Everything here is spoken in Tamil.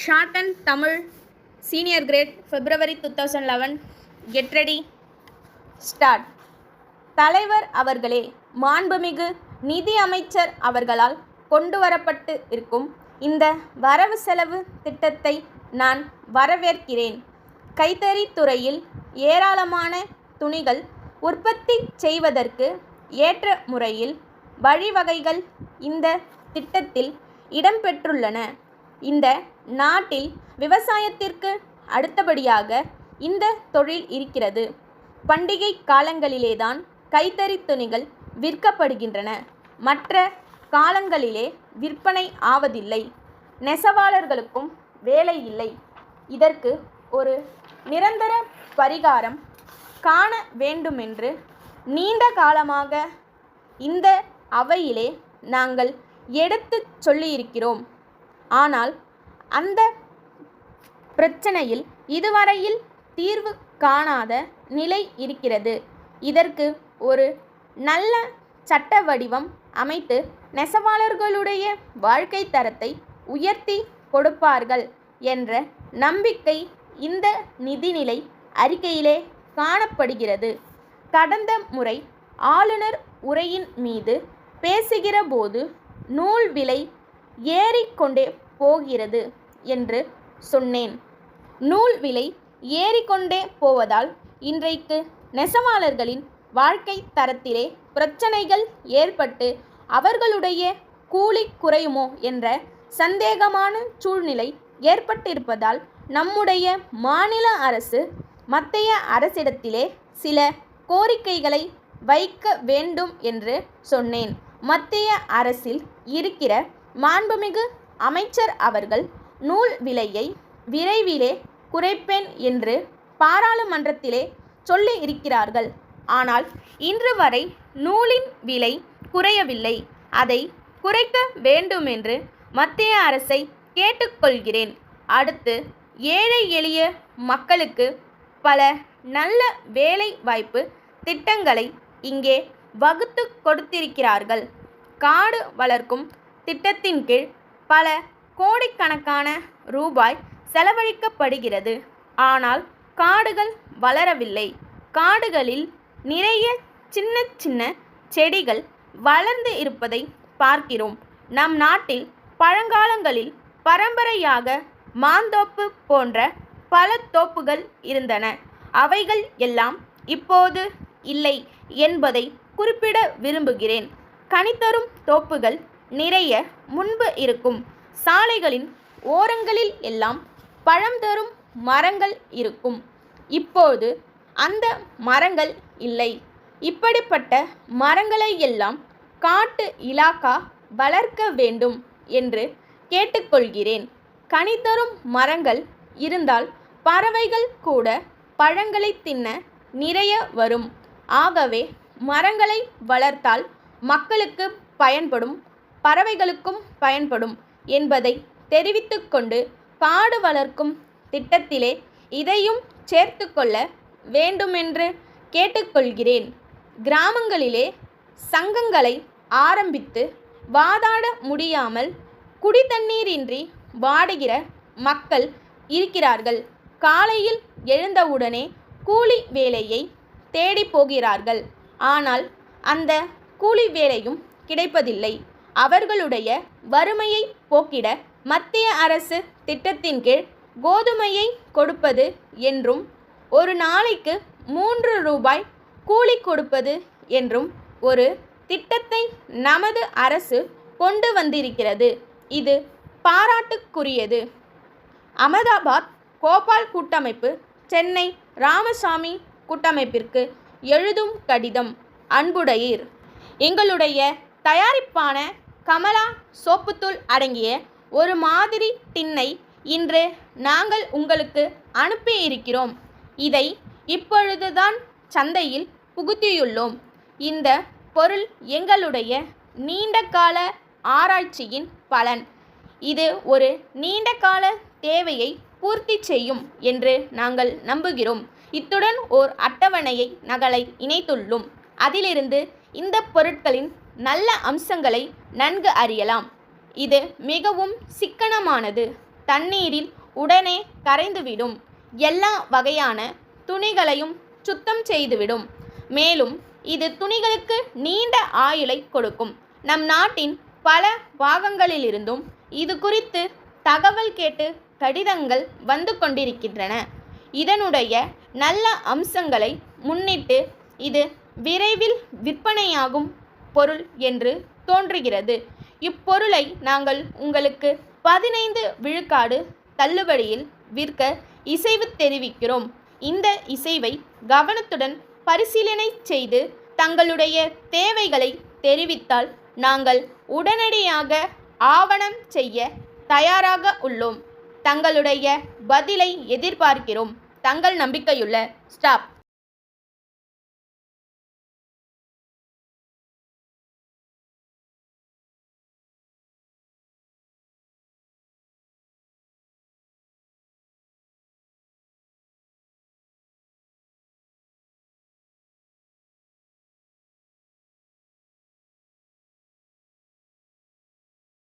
Short and Tamil Senior Grade February 2011. Get ready. Start. தலைவர் அவர்களே, மாண்புமிகு நிதி அமைச்சர் அவர்களால் கொண்டு வரப்பட்டு இருக்கும் இந்த வரவு செலவு திட்டத்தை நான் வரவேற்கிறேன். கைத்தறித் துறையில் ஏராளமான துணிகள் உற்பத்தி செய்வதற்கு ஏற்ற முறையில் வழிவகைகள் இந்த திட்டத்தில் இடம்பெற்றுள்ளன. இந்த நாட்டில் விவசாயத்திற்கு அடுத்தபடியாக இந்த தொழில் இருக்கிறது. பண்டிகை காலங்களிலேதான் கைத்தறி துணிகள் விற்கப்படுகின்றன. மற்ற காலங்களிலே விற்பனை ஆவதில்லை. நெசவாளர்களுக்கும் வேலை இல்லை. இதற்கு ஒரு நிரந்தர பரிகாரம் காண வேண்டுமென்று நீண்ட காலமாக இந்த அவையிலே நாங்கள் எடுத்துச் சொல்லியிருக்கிறோம். ஆனால் அந்த பிரச்சனையில் இதுவரையில் தீர்வு காணாத நிலை இருக்கிறது. இதற்கு ஒரு நல்ல சட்ட வடிவம் அமைத்து நெசவாளர்களுடைய வாழ்க்கை தரத்தை உயர்த்தி கொடுப்பார்கள் என்ற நம்பிக்கை இந்த நிதிநிலை அறிக்கையிலே காணப்படுகிறது. கடந்த முறை ஆளுநர் உரையின் மீது பேசுகிற போது நூல் விலை ஏறிக்கொண்டே போகிறது என்று சொன்னேன். நூல் விலை ஏறிக்கொண்டே போவதால் இன்றைக்கு நெசவாளர்களின் வாழ்க்கை தரத்திலே பிரச்சனைகள் ஏற்பட்டு அவர்களுடைய கூலி குறையுமோ என்ற சந்தேகமான சூழ்நிலை ஏற்பட்டிருப்பதால் நம்முடைய மாநில அரசு மத்திய அரசிடத்திலே சில கோரிக்கைகளை வைக்க வேண்டும் என்று சொன்னேன். மத்திய அரசில் இருக்கிற மாண்புமிகு அமைச்சர் அவர்கள் நூல் விலையை விரைவிலே குறைப்பேன் என்று பாராளுமன்றத்திலே சொல்லி இருக்கிறார்கள். ஆனால் இன்று வரை நூலின் விலை குறையவில்லை. அதை குறைக்க வேண்டுமென்று மத்திய அரசை கேட்டுக்கொள்கிறேன். அடுத்து ஏழை எளிய மக்களுக்கு பல நல்ல வேலை வாய்ப்பு திட்டங்களை இங்கே வகுத்து கொடுத்திருக்கிறார்கள். காடு வளர்க்கும் திட்டத்தின் கீழ் பல கோடிக்கணக்கான ரூபாய் செலவழிக்கப்படுகிறது. ஆனால் காடுகள் வளரவில்லை. காடுகளில் நிறைய சின்ன சின்ன செடிகள் வளர்ந்து இருப்பதை பார்க்கிறோம். நம் நாட்டில் பழங்காலங்களில் பரம்பரையாக மாந்தோப்பு போன்ற பல தோப்புகள் இருந்தன. அவைகள் எல்லாம் இப்போது இல்லை என்பதை குறிப்பிட விரும்புகிறேன். கனிதரும் தோப்புகள் நிறைய முன்பு இருக்கும். சாலைகளின் ஓரங்களில் எல்லாம் பழம் தரும் மரங்கள் இருக்கும். இப்போது அந்த மரங்கள் இல்லை. இப்படிப்பட்ட மரங்களை எல்லாம் காட்டு இலாக்கா வளர்க்க வேண்டும் என்று கேட்டுக்கொள்கிறேன். கனிதரும் மரங்கள் இருந்தால் பறவைகள் கூட பழங்களை தின்ன நிறைய வரும். ஆகவே மரங்களை வளர்த்தால் மக்களுக்கு பயன்படும், பறவைகளுக்கும் பயன்படும் என்பதை தெரிவித்துக்கொண்டு காடு வளர்க்கும் திட்டத்திலே இதையும் சேர்த்து கொள்ள வேண்டுமென்று கேட்டுக்கொள்கிறேன். கிராமங்களிலே சங்கங்களை ஆரம்பித்து வாதாட முடியாமல் குடிதண்ணீரின்றி வாடுகிற மக்கள் இருக்கிறார்கள். காலையில் எழுந்தவுடனே கூலி வேலையை தேடி போகிறார்கள். ஆனால் அந்த கூலி வேலையும் கிடைப்பதில்லை. அவர்களுடைய வறுமையை போக்கிட மத்திய அரசு திட்டத்தின் கீழ் கோதுமையை கொடுப்பது என்றும் ஒரு நாளைக்கு 3 ரூபாய் கூலி கொடுப்பது என்றும் ஒரு திட்டத்தை நமது அரசு கொண்டு வந்திருக்கிறது. இது பாராட்டுக்குரியது. அகமதாபாத் கோபால் கூட்டமைப்பு சென்னை ராமசாமி கூட்டமைப்பிற்கு எழுதும் கடிதம். அன்புடையீர், எங்களுடைய தயாரிப்பான கமலா சோப்புத்தூள் அடங்கிய ஒரு மாதிரி டின்னை இன்று நாங்கள் உங்களுக்கு அனுப்பி இருக்கிறோம். இதை இப்பொழுதுதான் சந்தையில் புகுத்தியுள்ளோம். இந்த பொருள் எங்களுடைய நீண்டகால ஆராய்ச்சியின் பலன். இது ஒரு நீண்டகால தேவையை பூர்த்தி செய்யும் என்று நாங்கள் நம்புகிறோம். இத்துடன் ஓர் அட்டவணையை நகலை இணைத்துள்ளோம். அதிலிருந்து இந்த பொருட்களின் நல்ல அம்சங்களை நன்கு அறியலாம். இது மிகவும் சிக்கனமானது. தண்ணீரில் உடனே கரைந்துவிடும். எல்லா வகையான துணிகளையும் சுத்தம் செய்துவிடும். மேலும் இது துணிகளுக்கு நீண்ட ஆயுளை கொடுக்கும். நம் நாட்டின் பல பாகங்களிலிருந்தும் இது குறித்து தகவல் கேட்டு கடிதங்கள் வந்து கொண்டிருக்கின்றன. இதனுடைய நல்ல அம்சங்களை முன்னிட்டு இது விரைவில் விற்பனையாகும் பொருள் என்று தோன்றுகிறது. இப்பொருளை நாங்கள் உங்களுக்கு 15 விழுக்காடு தள்ளுபடியில் விற்க இசைவு தெரிவிக்கிறோம். இந்த இசைவை கவனத்துடன் பரிசீலனை செய்து தங்களுடைய தேவைகளை தெரிவித்தால் நாங்கள் உடனடியாக ஆவணம் செய்ய தயாராக உள்ளோம். தங்களுடைய பதிலை எதிர்பார்க்கிறோம். தங்கள் நம்பிக்கையுள்ள ஸ்டாப்.